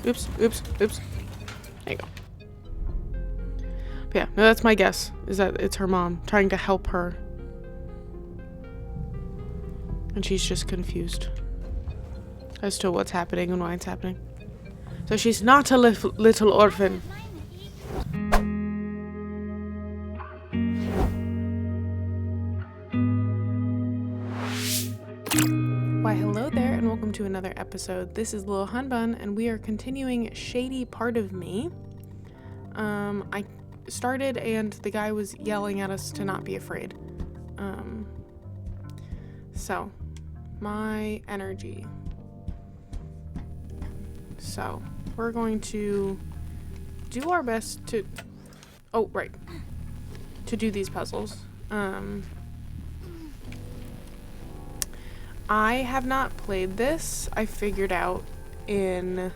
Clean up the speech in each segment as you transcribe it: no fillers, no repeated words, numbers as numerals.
Oops, oops, oops. There you go. But yeah, no, that's my guess, is that it's her mom trying to help her. And she's just confused as to what's happening and why it's happening. So she's not a little orphan. Why, hello there, and welcome to another episode. This is LilHonBun, and we are continuing Shady Part of Me. I started, and the guy was yelling at us to not be afraid. So, my energy. So, we're going to do our best to... Oh, right. To do these puzzles. I have not played this. I figured out in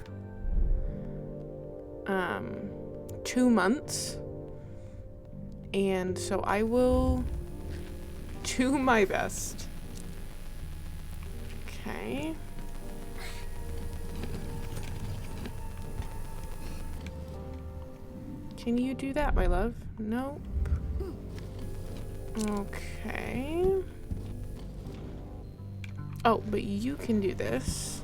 2 months. And so I will do my best. Okay. Can you do that, my love? Nope. Okay. Oh, but you can do this.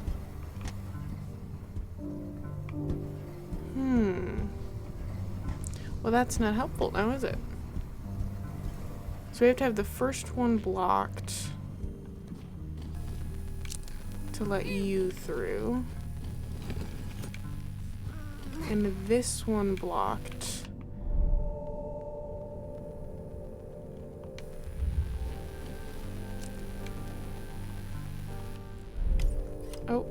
Well, that's not helpful now, is it? So we have to have the first one blocked to let you through. And this one blocked. Oh.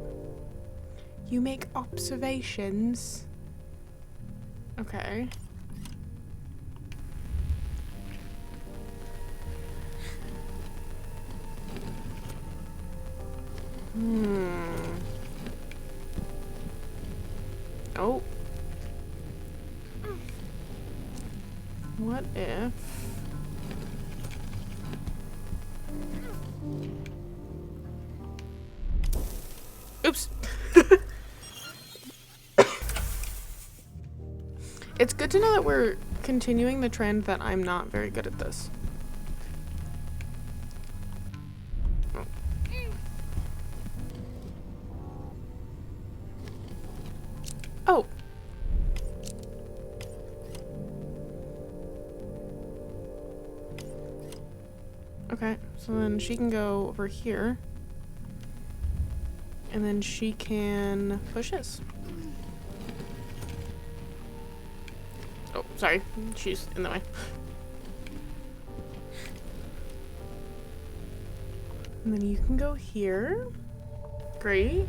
You make observations. Okay. Oh. What if... Oops. It's good to know that we're continuing the trend that I'm not very good at this. Oh. Okay, so then she can go over here. And then she can push this. Oh, sorry. She's in the way. And then you can go here. Great.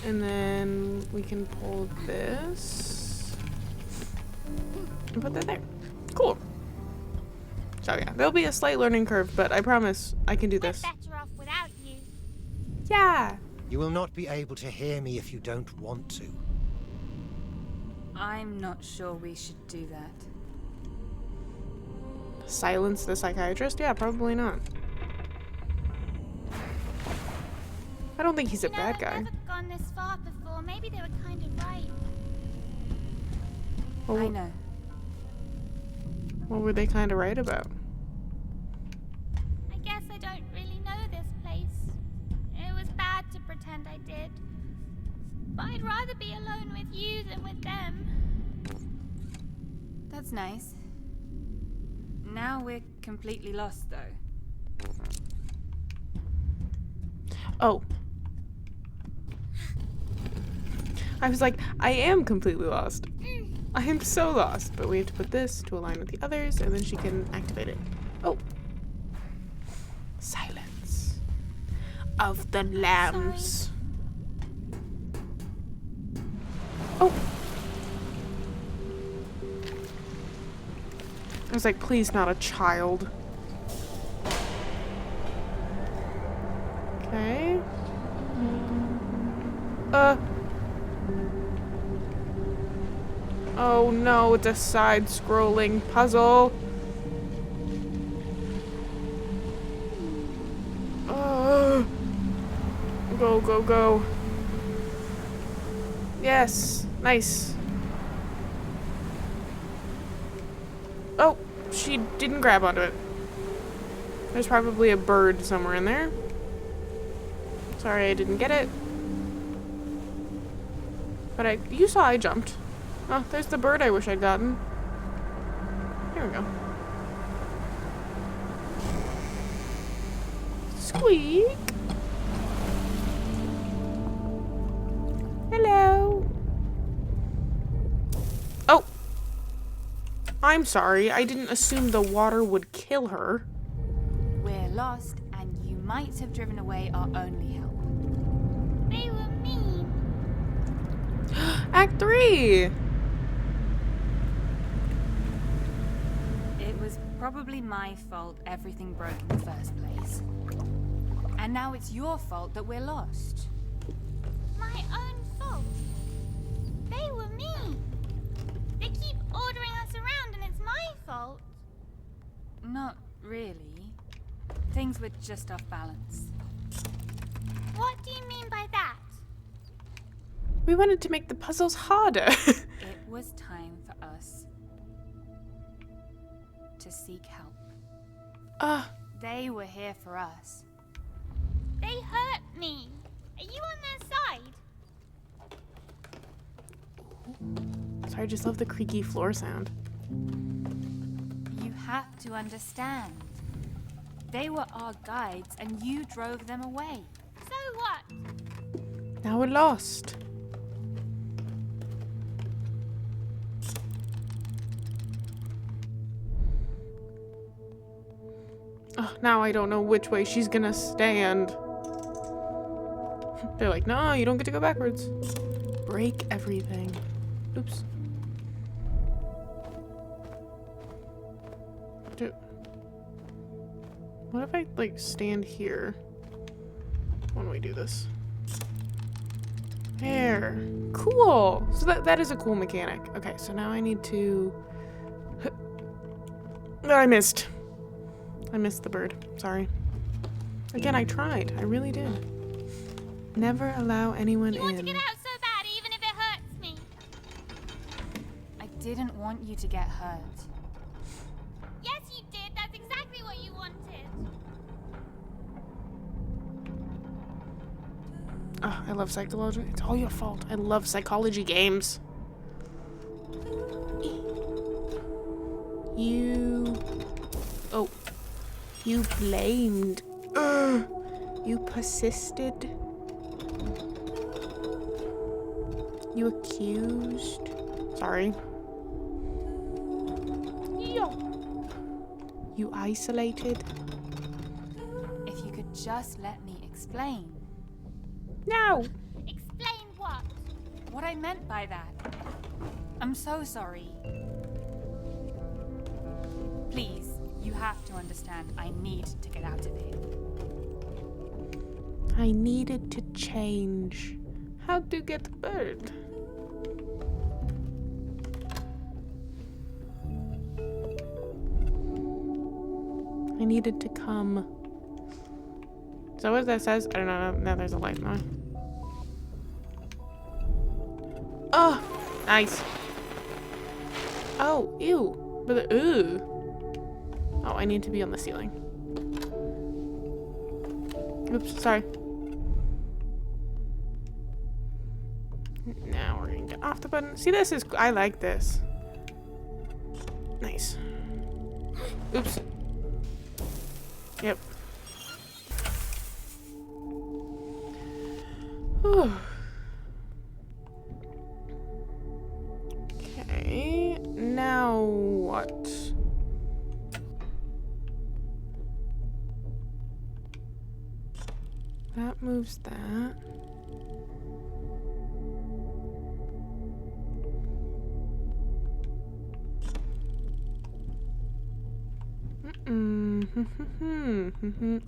And then we can pull this and put that there. Cool. So yeah, there'll be a slight learning curve, but I promise I can do this. We're better off without you. Yeah. You will not be able to hear me if you don't want to. I'm not sure we should do that. Silence the psychiatrist? Yeah, probably not. I don't think he's a bad guy. I've never gone this far before. Maybe they were kind of right. Well, I know. what were they kind of right about? I guess I don't really know this place. It was bad to pretend I did. But I'd rather be alone with you than with them. That's nice. Now we're completely lost, though. Oh. I was like, I am completely lost. I am so lost. But we have to put this to align with the others, and then she can activate it. Oh. Silence of the lambs. Oh. I was like, please, not a child. Okay. Oh no, it's a side-scrolling puzzle. Go, go, go. Yes. Nice. Oh, she didn't grab onto it. There's probably a bird somewhere in there. Sorry I didn't get it. But you saw I jumped. Oh, there's the bird I wish I'd gotten. Here we go. Squeak. Hello. Oh. I'm sorry. I didn't assume the water would kill her. We're lost, and you might have driven away our only help. They were mean. Act 3. It was probably my fault everything broke in the first place. And now it's your fault that we're lost. My own fault. They were mean. They keep ordering us around and it's my fault. Not really. Things were just off balance. What do you mean by that? We wanted to make the puzzles harder. It was time for us to seek help. They were here for us. They hurt me. Are you on their side? Sorry, I just love the creaky floor sound. You have to understand. They were our guides and you drove them away. So what? Now we're lost. Oh, now I don't know which way she's gonna stand. They're like, no, you don't get to go backwards. Break everything. Oops. What if I, like, stand here when we do this? There. Cool. So that is a cool mechanic. Okay, so now I need to... I missed. I missed the bird. Sorry. Again, I tried. I really did. Never allow anyone You in. want to get out so bad even if it hurts me. I didn't want you to get hurt. Yes, you did. That's exactly what you wanted. Oh, I love psychology. It's all your fault. I love psychology games. You... Oh. You blamed. You persisted. You accused. Sorry. You isolated. If you could just let me explain. No. Explain what? What I meant by that. I'm so sorry. Please, you have to understand. I need to get out of here. I needed to change. How to get the bird? I needed to come. Is that what that says? I don't know. Now there's a light now. Oh, nice. Oh, ew. But the, ooh. Oh, I need to be on the ceiling. Oops, sorry. Now we're gonna get off the button. See, this is, I like this. Nice. Oops. Yep. Whew. Okay, now what? That moves that.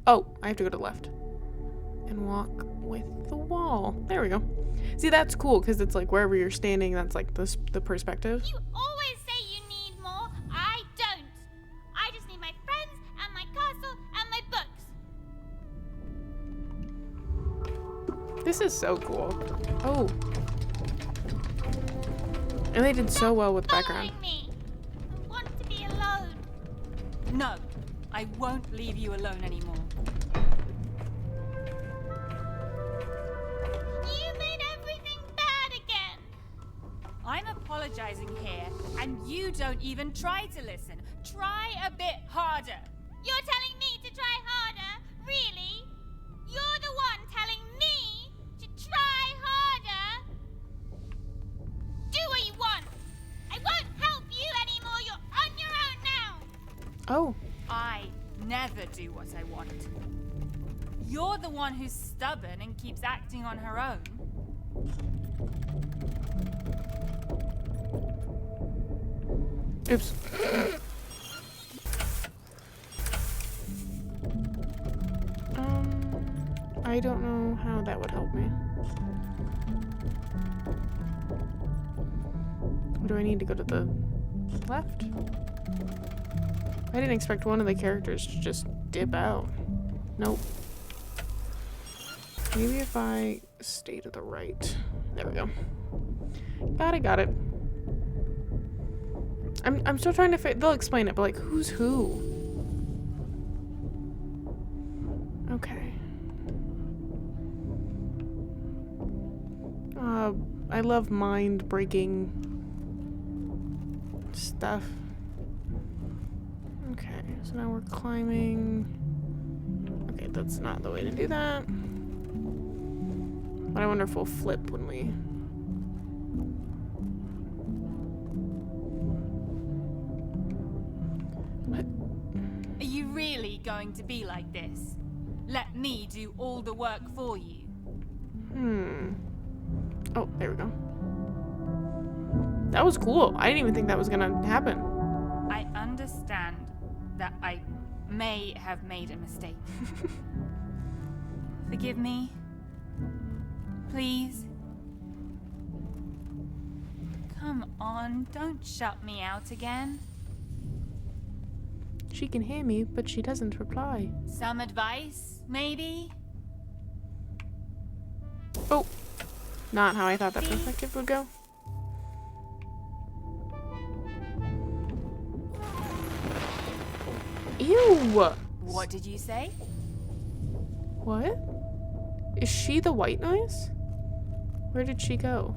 Oh, I have to go to the left and walk with the wall. There we go. See, that's cool because it's like wherever you're standing, that's like the perspective. You always say you need more. I don't. I just need my friends and my castle and my books. This is so cool. Oh. And they did so well with the Following background. me. I want to be alone. No, I won't leave you alone anymore. You made everything bad again. I'm apologizing here, and you don't even try to listen. Try a bit harder. You're telling me to try harder? Really? You're the one telling me to try harder? Do what you want. I won't help you anymore. You're on your own now. Oh. I never do what I want. You're the one who's stubborn and keeps acting on her own. Oops. I don't know how that would help me. Do I need to go to the left? I didn't expect one of the characters to just dip out. Nope. Maybe if I stay to the right. There we go. Got it. I'm still trying to they'll explain it, but like, who's who? Okay. I love mind-breaking stuff. Okay, so now we're climbing. Okay, that's not the way to do that. But I wonder if we'll flip when we... Are you really going to be like this? Let me do all the work for you. Oh, there we go. That was cool. I didn't even think that was gonna happen. I understand that I may have made a mistake. Forgive me. Please. Come on, don't shut me out again. She can hear me, but she doesn't reply. Some advice, maybe? Oh, not how I thought that perspective would go. Ew! What did you say? What? Is she the white noise? Where did she go?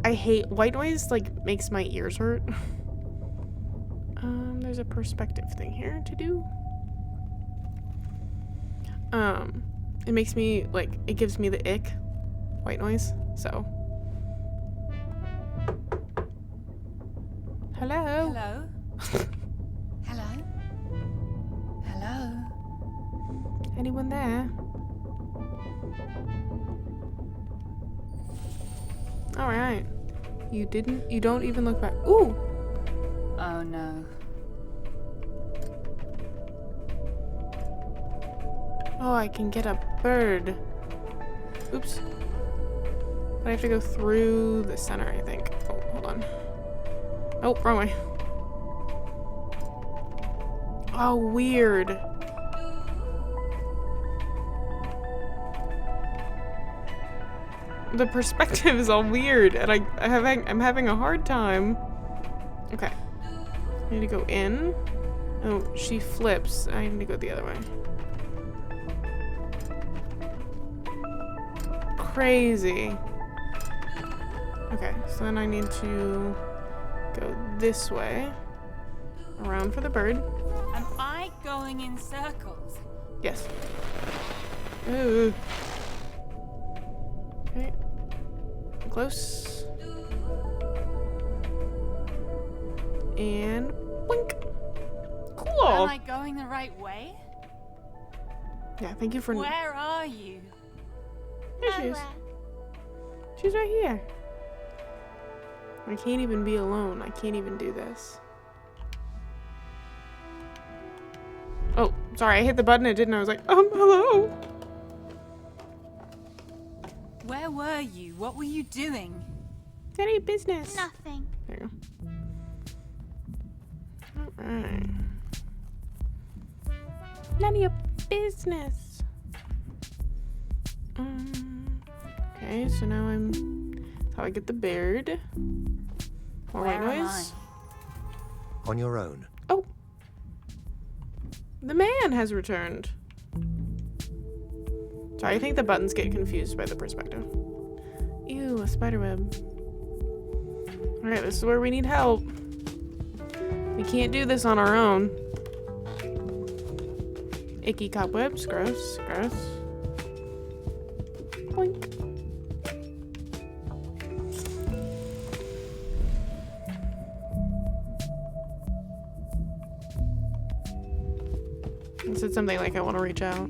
I hate white noise, like, makes my ears hurt. There's a perspective thing here to do. It makes me, like, it gives me the ick, white noise, so. Hello? Hello? Hello? Hello? Anyone there? Alright. You don't even look back. Ooh! Oh no. Oh, I can get a bird. Oops. But I have to go through the center, I think. Oh, hold on. Oh, wrong way. Oh, weird. The perspective is all weird, and I'm having a hard time. Okay. I need to go in. Oh, she flips. I need to go the other way. Crazy. Okay, so then I need to go this way. Around for the bird. Am I going in circles? Yes. Ooh. Okay. Close. And boink. Cool. Am I going the right way? Yeah, thank you for. Where are you? There she is. Nowhere. She's right here. I can't even be alone. I can't even do this. Oh, sorry. I hit the button. It didn't. I was like, hello. Where were you? What were you doing? Any business? Nothing. There you go. Alright. None of your business. Okay, so now that's how I get the bird. More white Where am noise. On your own. Oh! The man has returned. Sorry, I think the buttons get confused by the perspective. Ew, a spiderweb. Alright, this is where we need help. We can't do this on our own. Icky cobwebs, gross, gross. Boink. It said something like I want to reach out.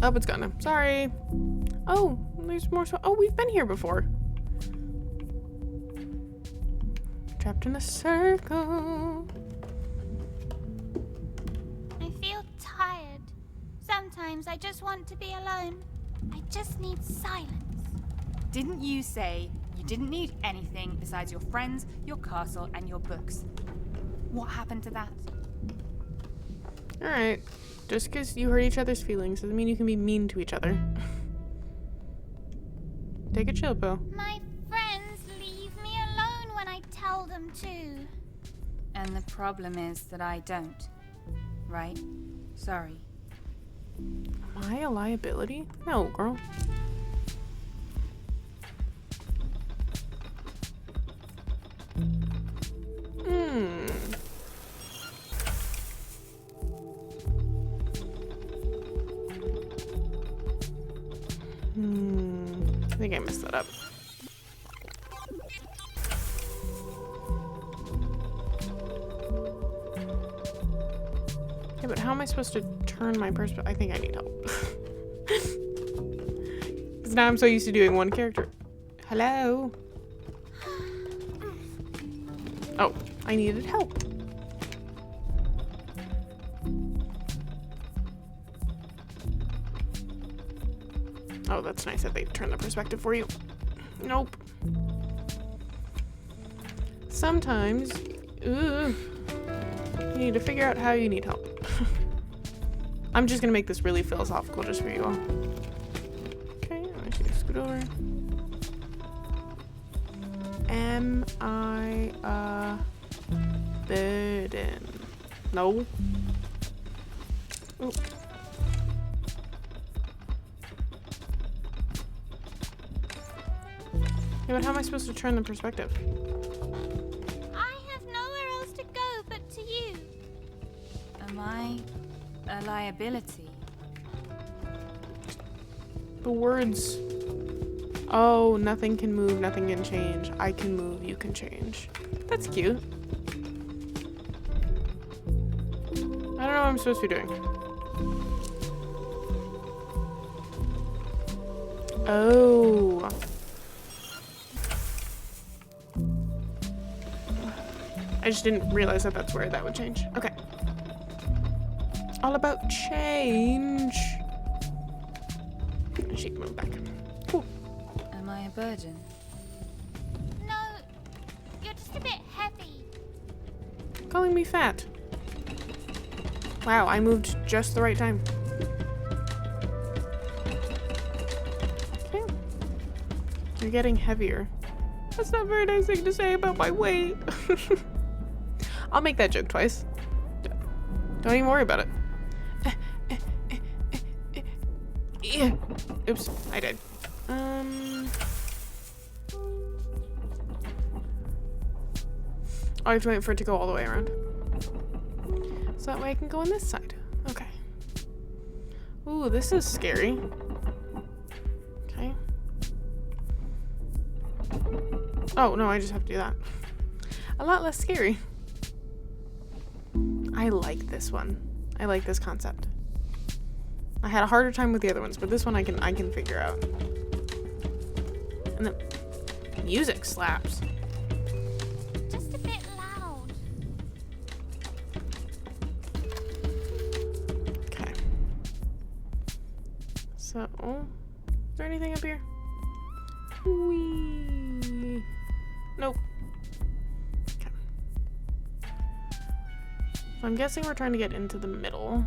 Oh, it's gone now. Sorry. Oh, there's more. Oh, we've been here before. Trapped in a circle. I feel tired. Sometimes I just want to be alone. I just need silence. Didn't you say you didn't need anything besides your friends, your castle, and your books? What happened to that? Alright. Just because you hurt each other's feelings doesn't mean you can be mean to each other. Take a chill pill. My friends leave me alone when I tell them to. And the problem is that I don't. Right? Sorry. Am I a liability? No, girl. I think I messed that up. Yeah, but how am I supposed to turn my perspective? I think I need help. Because now I'm so used to doing one character. Hello? Oh, I needed help. Oh, that's nice that they turn the perspective for you. Nope. Sometimes, you need to figure out how you need help. I'm just gonna make this really philosophical just for you all. Okay, I should scoot over. Am I a burden? No. Ooh. Yeah, but how am I supposed to turn the perspective? I have nowhere else to go but to you. Am I a liability? The words. Oh, nothing can move, nothing can change. I can move, you can change. That's cute. I don't know what I'm supposed to be doing. Oh. I just didn't realize that that's where that would change. Okay. All about change. And she can move back. Cool. Am I a burden? No, you're just a bit heavy. Calling me fat. Wow, I moved just the right time. Okay. You're getting heavier. That's not a very nice thing to say about my weight. I'll make that joke twice. Don't even worry about it. Yeah. Oops, I died. Oh, I have to wait for it to go all the way around. So that way I can go on this side. Okay. Ooh, this is scary. Okay. Oh, no, I just have to do that. A lot less scary. I like this one. I like this concept. I had a harder time with the other ones, but this one I can figure out. And the music slaps. Just a bit loud. Okay. So, is there anything up here? Whee. Nope. Okay. So I'm guessing we're trying to get into the middle.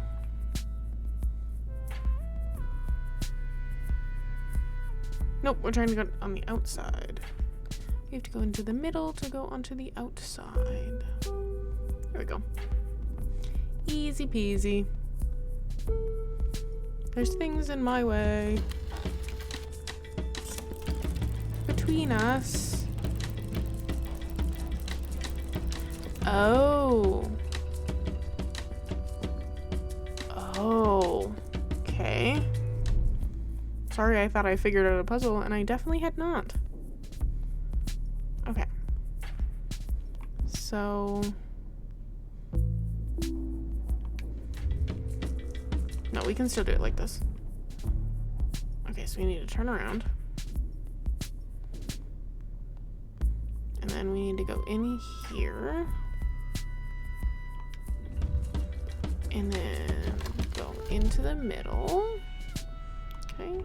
Nope, we're trying to go on the outside. We have to go into the middle to go onto the outside. There we go. Easy peasy. There's things in my way. Between us. Oh. Oh. Okay. Sorry, I thought I figured out a puzzle, and I definitely had not. Okay. So... no, we can still do it like this. Okay, so we need to turn around. And then we need to go in here. And then go into the middle. Okay.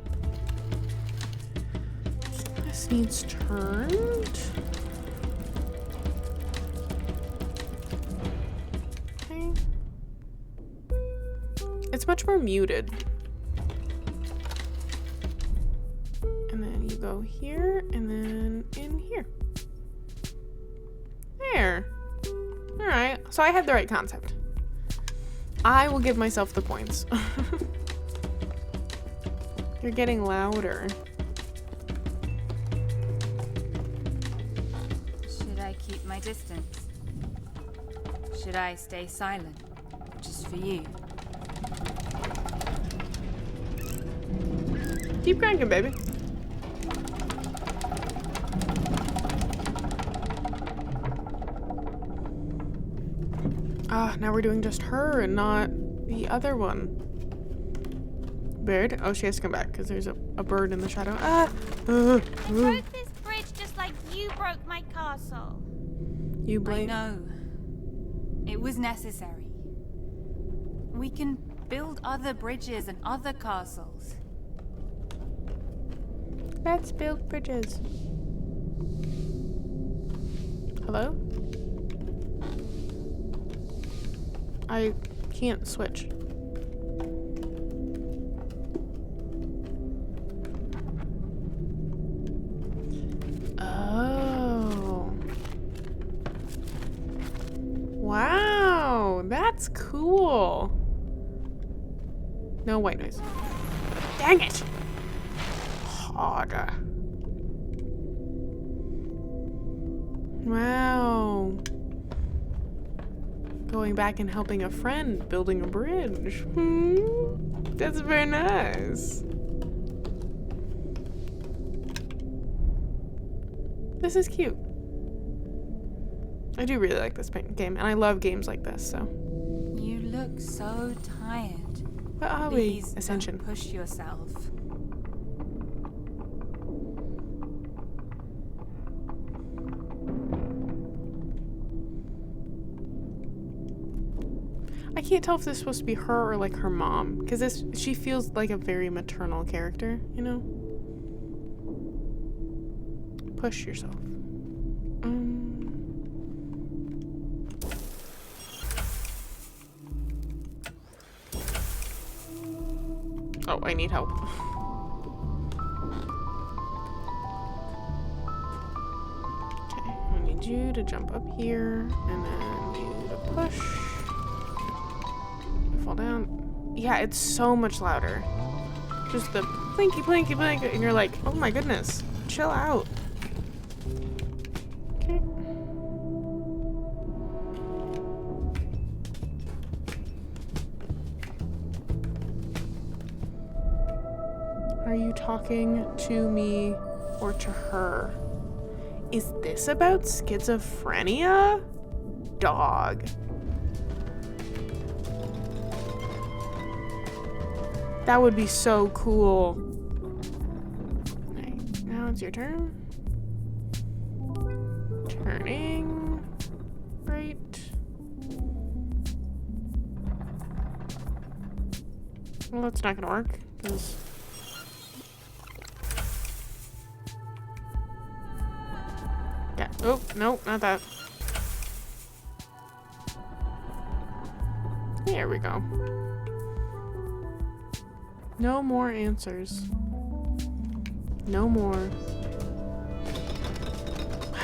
This needs turned. Okay. It's much more muted. And then you go here and then in here. There. Alright, so I had the right concept. I will give myself the points. You're getting louder. Should I keep my distance? Should I stay silent? Just for you? Keep cranking, baby. Ah, now we're doing just her and not the other one. Bird? Oh, she has to come back because there's a bird in the shadow. Ah! I broke this bridge just like you broke my castle. You I blame. know. It was necessary. We can build other bridges and other castles. Let's build bridges. Hello? I can't switch. Oh. Wow, that's cool. No white noise. Dang it! Harder. Wow. Going back and helping a friend building a bridge. That's very nice. This is cute. I do really like this game, and I love games like this, so. You look so tired. What are Please we? Ascension. don't push yourself. I can't tell if this is supposed to be her or like her mom, because she feels like a very maternal character, you know? Push yourself. Oh, I need help. Okay, I need you to jump up here, and then you to push. Fall down. Yeah, it's so much louder. Just the blinky, blinky, blinky, and you're like, oh my goodness, chill out. Okay. Are you talking to me or to her? Is this about schizophrenia? Dog. That would be so cool. Right, now it's your turn. Turning. Right. Well, that's not gonna work, because... yeah. Oh, no, not that. There we go. No more answers. No more.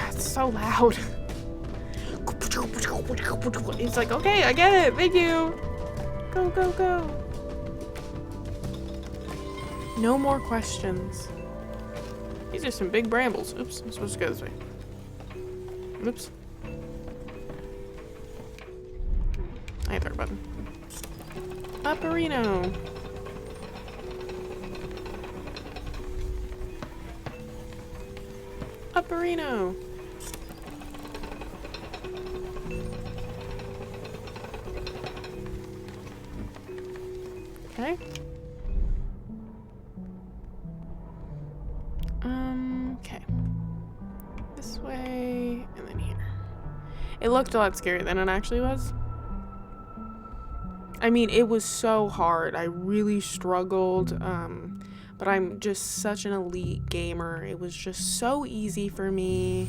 It's so loud. He's like, okay, I get it. Thank you. Go, go, go. No more questions. These are some big brambles. Oops, I'm supposed to go this way. Oops. I hit the right button. Upperino. Upperino. Okay. Okay. This way, and then here. It looked a lot scarier than it actually was. I mean, it was so hard. I really struggled, but I'm just such an elite gamer. It was just so easy for me.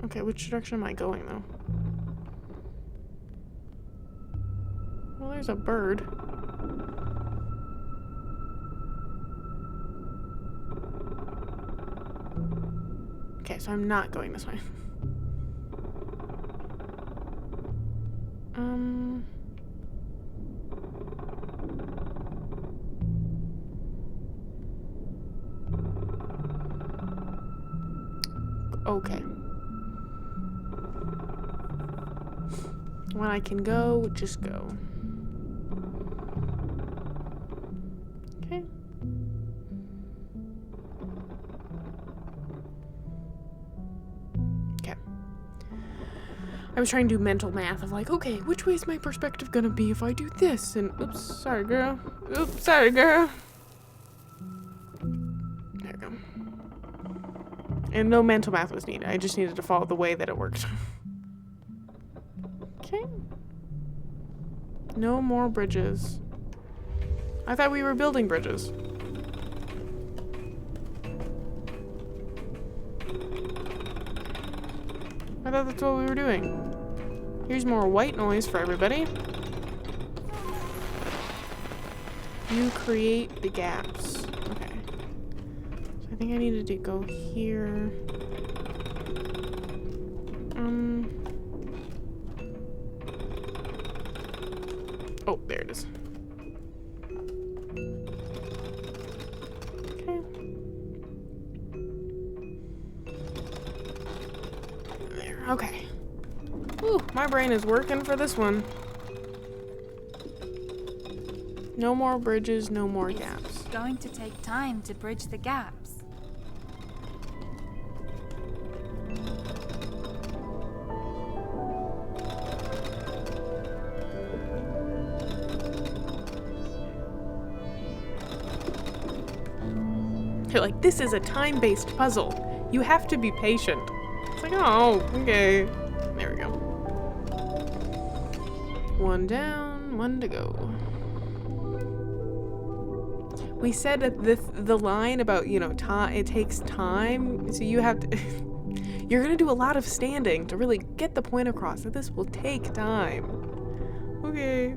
Okay, which direction am I going, though? Well, there's a bird. Okay, so I'm not going this way. Okay. When I can go, just go. Okay. Okay. I was trying to do mental math of like, okay, which way is my perspective gonna be if I do this? And oops, sorry, girl. Oops, sorry, girl. There we go. And no mental math was needed. I just needed to follow the way that it worked. Okay. No more bridges. I thought we were building bridges. I thought that's what we were doing. Here's more white noise for everybody. You create the gaps. Okay. So I think I needed to go here. Oh, there it is. Okay. There, okay. Ooh, my brain is working for this one. No more bridges, no more gaps. It's going to take time to bridge the gaps. You're like, this is a time-based puzzle. You have to be patient. It's like, oh, okay. There we go. One down, one to go. We said that the line about, you know, time, it takes time, so you have to, you're gonna do a lot of standing to really get the point across that this will take time. Okay.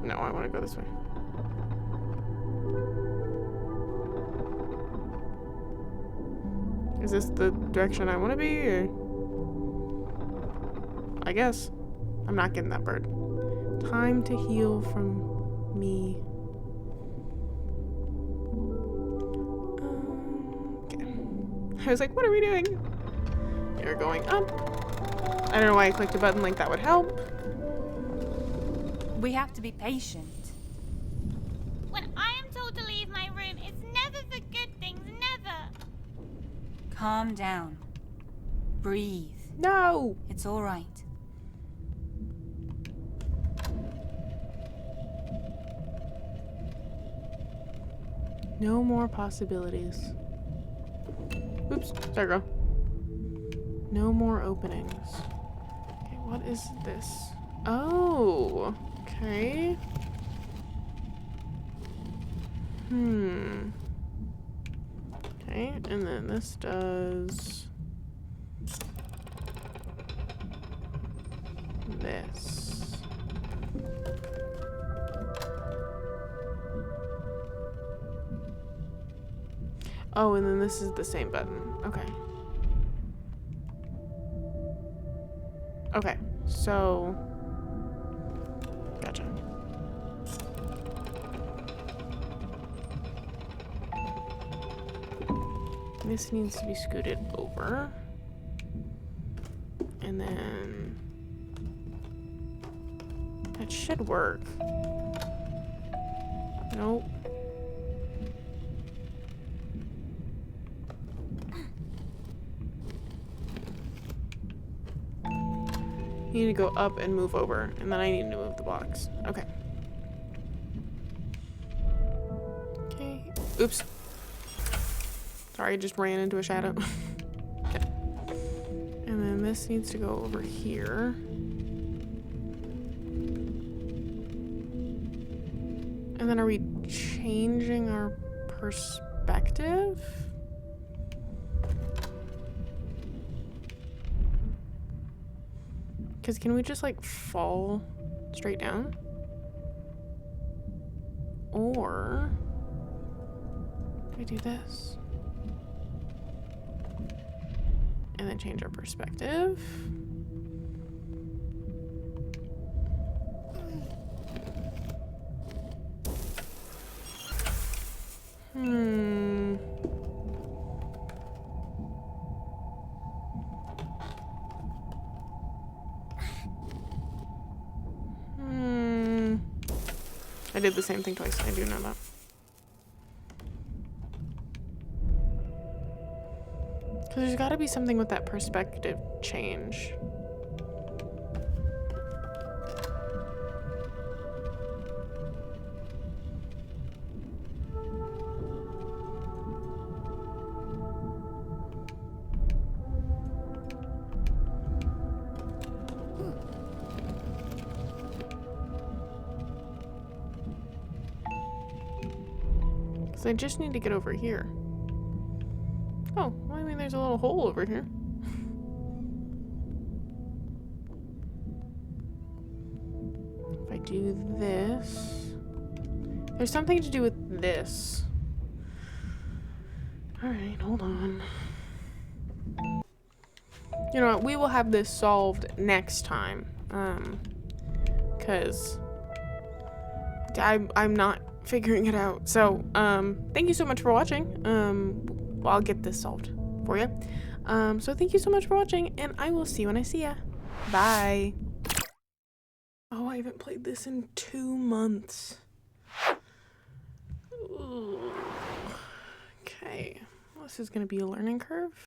No, I want to go this way. Is this the direction I want to be, or? I guess. I'm not getting that bird. Time to heal from me. Okay. I was like, what are we doing? You're going up. I don't know why I clicked a button like that would help. We have to be patient. When I am told to leave my room, it's never for good things, never. Calm down. Breathe. No! It's all right. No more possibilities. Oops, sorry, girl. No more openings. Okay, what is this? Oh, okay. Okay, and then this does this. Oh, and then this is the same button. Okay. Okay, so... Gotcha. This needs to be scooted over. And then... That should work. Nope. You need to go up and move over, and then I need to move the box. Okay. Okay. Oops. Sorry, I just ran into a shadow. Okay. And then this needs to go over here. And then are we changing our perspective? Because can we just like fall straight down? Or we do this and then change our perspective. I did the same thing twice. I do know that. Because there's got to be something with that perspective change. I just need to get over here. Oh, well, I mean, there's a little hole over here. If I do this... There's something to do with this. Alright, hold on. You know what? We will have this solved next time. Because... I'm not figuring it out. So, thank you so much for watching. I'll get this solved for you. So thank you so much for watching, and I will see you when I see ya. Bye. Oh, I haven't played this in 2 months. Ooh. Okay. Well, this is gonna be a learning curve.